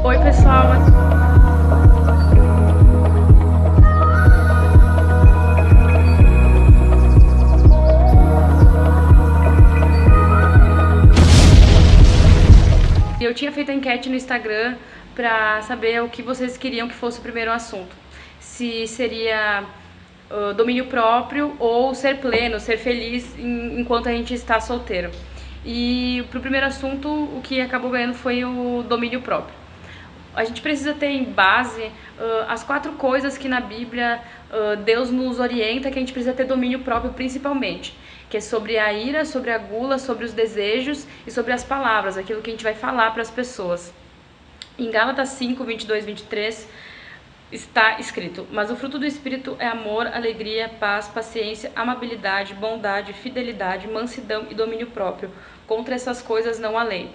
Oi, pessoal. Eu tinha feito a enquete no Instagram para saber o que vocês queriam que fosse o primeiro assunto. Se seria domínio próprio ou ser pleno, ser feliz enquanto a gente está solteiro. E pro primeiro assunto, o que acabou ganhando foi o domínio próprio. A gente precisa ter em base as 4 coisas que na Bíblia Deus nos orienta que a gente precisa ter domínio próprio principalmente, que é sobre a ira, sobre a gula, sobre os desejos e sobre as palavras, aquilo que a gente vai falar para as pessoas. Em Gálatas 5, 22, 23 está escrito: mas o fruto do Espírito é amor, alegria, paz, paciência, amabilidade, bondade, fidelidade, mansidão e domínio próprio. Contra essas coisas não há lei.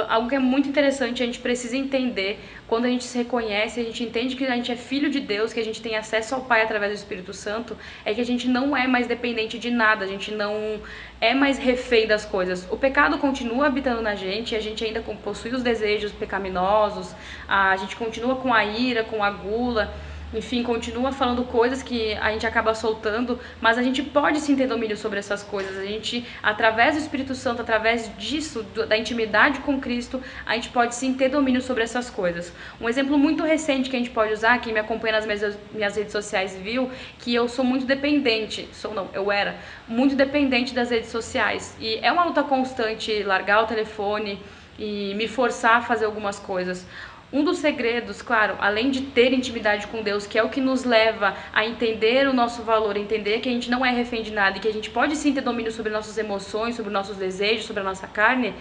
Algo que é muito interessante, a gente precisa entender, quando a gente se reconhece, a gente entende que a gente é filho de Deus, que a gente tem acesso ao Pai através do Espírito Santo, é que a gente não é mais dependente de nada, a gente não é mais refém das coisas. O pecado continua habitando na gente, a gente ainda possui os desejos pecaminosos, a gente continua com a ira, com a gula, enfim, continua falando coisas que a gente acaba soltando, mas a gente pode sim ter domínio sobre essas coisas. A gente, através do Espírito Santo, através disso, da intimidade com Cristo, a gente pode sim ter domínio sobre essas coisas. Um exemplo muito recente que a gente pode usar, quem me acompanha nas minhas redes sociais viu, que eu sou muito dependente, eu era muito dependente das redes sociais. E é uma luta constante largar o telefone e me forçar a fazer algumas coisas. Um dos segredos, claro, além de ter intimidade com Deus, que é o que nos leva a entender o nosso valor, entender que a gente não é refém de nada e que a gente pode sim ter domínio sobre nossas emoções, sobre nossos desejos, sobre a nossa carne,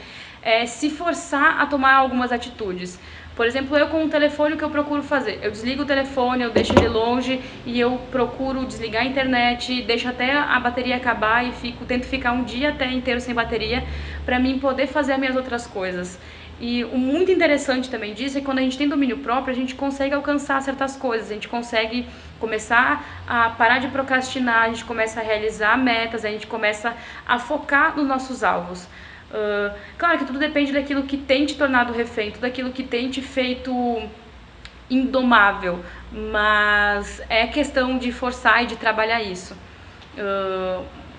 é se forçar a tomar algumas atitudes. Por exemplo, eu com o telefone, o que eu procuro fazer? Eu desligo o telefone, eu deixo ele longe e eu procuro desligar a internet, deixo até a bateria acabar e tento ficar um dia até inteiro sem bateria para mim poder fazer as minhas outras coisas. E o muito interessante também disso é que quando a gente tem domínio próprio, a gente consegue alcançar certas coisas, a gente consegue começar a parar de procrastinar, a gente começa a realizar metas, a gente começa a focar nos nossos alvos. Claro que tudo depende daquilo que tem te tornado refém, tudo aquilo que tem te feito indomável, mas é questão de forçar e de trabalhar isso.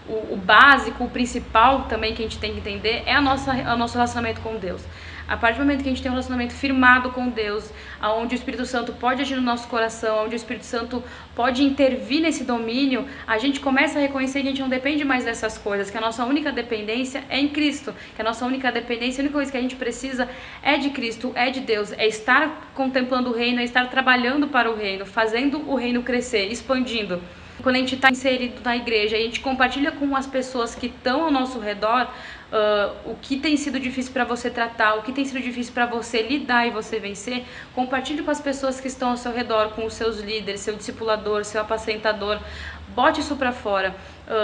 O básico, o principal também que a gente tem que entender é o nosso relacionamento com Deus. A partir do momento que a gente tem um relacionamento firmado com Deus, onde o Espírito Santo pode agir no nosso coração, onde o Espírito Santo pode intervir nesse domínio, a gente começa a reconhecer que a gente não depende mais dessas coisas, que a nossa única dependência é em Cristo, que a nossa única dependência, a única coisa que a gente precisa é de Cristo, é de Deus, é estar contemplando o reino, é estar trabalhando para o reino, fazendo o reino crescer, expandindo. Quando a gente está inserido na igreja e a gente compartilha com as pessoas que estão ao nosso redor o que tem sido difícil para você tratar, o que tem sido difícil para você lidar e você vencer, compartilhe com as pessoas que estão ao seu redor, com os seus líderes, seu discipulador, seu apacentador, bote isso para fora.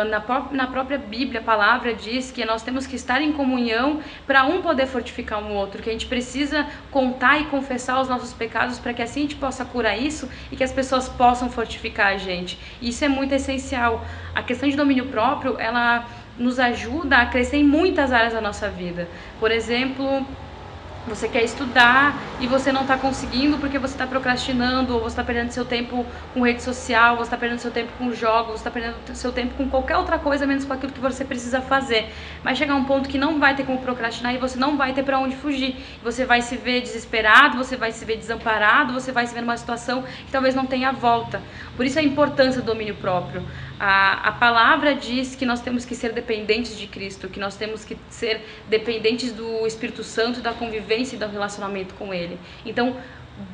Na própria Bíblia, a palavra diz que nós temos que estar em comunhão para um poder fortificar um outro, que a gente precisa contar e confessar os nossos pecados para que assim a gente possa curar isso e que as pessoas possam fortificar a gente. Isso é muito essencial. A questão de domínio próprio, ela nos ajuda a crescer em muitas áreas da nossa vida. Por exemplo, você quer estudar e você não está conseguindo porque você está procrastinando, ou você está perdendo seu tempo com rede social, você está perdendo seu tempo com jogos, você está perdendo seu tempo com qualquer outra coisa, menos com aquilo que você precisa fazer. Vai chegar um ponto que não vai ter como procrastinar e você não vai ter para onde fugir. Você vai se ver desesperado, você vai se ver desamparado, você vai se ver numa situação que talvez não tenha volta. Por isso a importância do domínio próprio. A palavra diz que nós temos que ser dependentes de Cristo, que nós temos que ser dependentes do Espírito Santo, da convivência e do relacionamento com Ele. Então,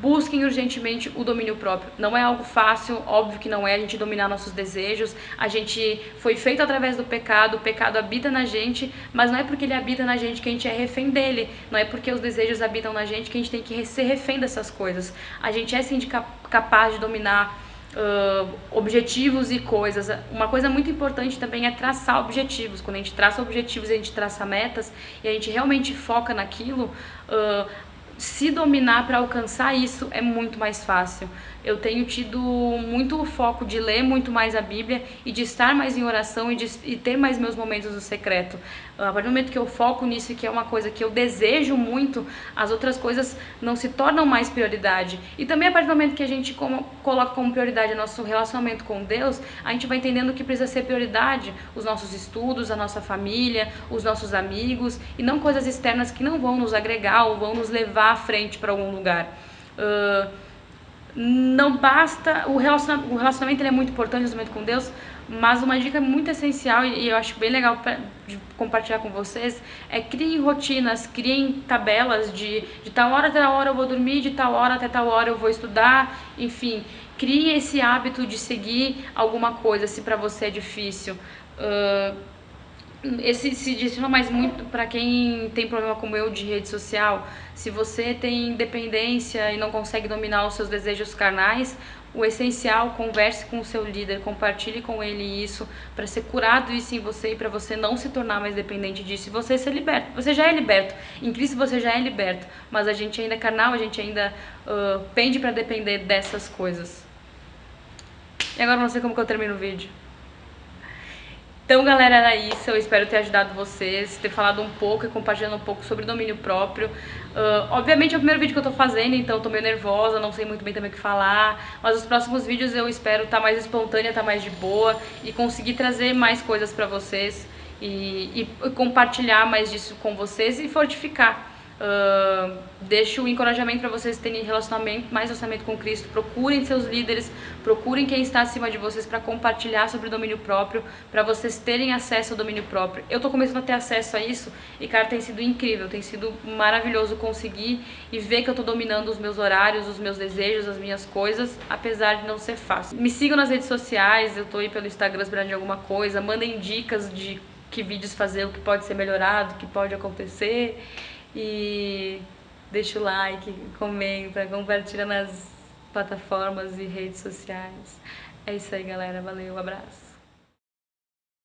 busquem urgentemente o domínio próprio. Não é algo fácil, óbvio que não é, a gente dominar nossos desejos. A gente foi feito através do pecado, o pecado habita na gente, mas não é porque ele habita na gente que a gente é refém dele. Não é porque os desejos habitam na gente que a gente tem que ser refém dessas coisas. A gente é sim capaz de dominar objetivos e coisas. Uma coisa muito importante também é traçar objetivos. Quando a gente traça objetivos, a gente traça metas e a gente realmente foca naquilo, se dominar para alcançar isso é muito mais fácil. Eu tenho tido muito o foco de ler muito mais a Bíblia e de estar mais em oração e ter mais meus momentos do secreto. A partir do momento que eu foco nisso, que é uma coisa que eu desejo muito, as outras coisas não se tornam mais prioridade. E também a partir do momento que a gente coloca como prioridade o nosso relacionamento com Deus, a gente vai entendendo que precisa ser prioridade os nossos estudos, a nossa família, os nossos amigos, e não coisas externas que não vão nos agregar ou vão nos levar à frente para algum lugar. Não basta, o relacionamento ele é muito importante, o relacionamento com Deus, mas uma dica muito essencial e eu acho bem legal de compartilhar com vocês é criem rotinas, criem tabelas de tal hora até tal hora eu vou dormir, de tal hora até tal hora eu vou estudar, enfim, crie esse hábito de seguir alguma coisa se para você é difícil. Esse se direciona mais muito para quem tem problema como eu de rede social. Se você tem dependência e não consegue dominar os seus desejos carnais, o essencial, converse com o seu líder, compartilhe com ele isso, para ser curado isso em você e para você não se tornar mais dependente disso e você ser liberto. Você já é liberto, em Cristo você já é liberto, mas a gente ainda é carnal, a gente ainda pende para depender dessas coisas. E agora não sei como que eu termino o vídeo. Então, galera, era isso. Eu espero ter ajudado vocês, ter falado um pouco e compartilhando um pouco sobre domínio próprio. Obviamente é o primeiro vídeo que eu tô fazendo, então tô meio nervosa, não sei muito bem também o que falar. Mas os próximos vídeos eu espero estar mais espontânea, estar mais de boa e conseguir trazer mais coisas pra vocês e compartilhar mais disso com vocês e fortificar. Deixo o encorajamento para vocês terem mais relacionamento com Cristo. Procurem seus líderes, procurem quem está acima de vocês para compartilhar sobre o domínio próprio, para vocês terem acesso ao domínio próprio. Eu tô começando a ter acesso a isso e, cara, tem sido incrível, tem sido maravilhoso conseguir e ver que eu tô dominando os meus horários, os meus desejos, as minhas coisas, apesar de não ser fácil. Me sigam nas redes sociais, eu tô aí pelo Instagram esperando de alguma coisa, mandem dicas de que vídeos fazer, o que pode ser melhorado, o que pode acontecer. E deixa o like, comenta, compartilha nas plataformas e redes sociais. É isso aí, galera. Valeu, abraço.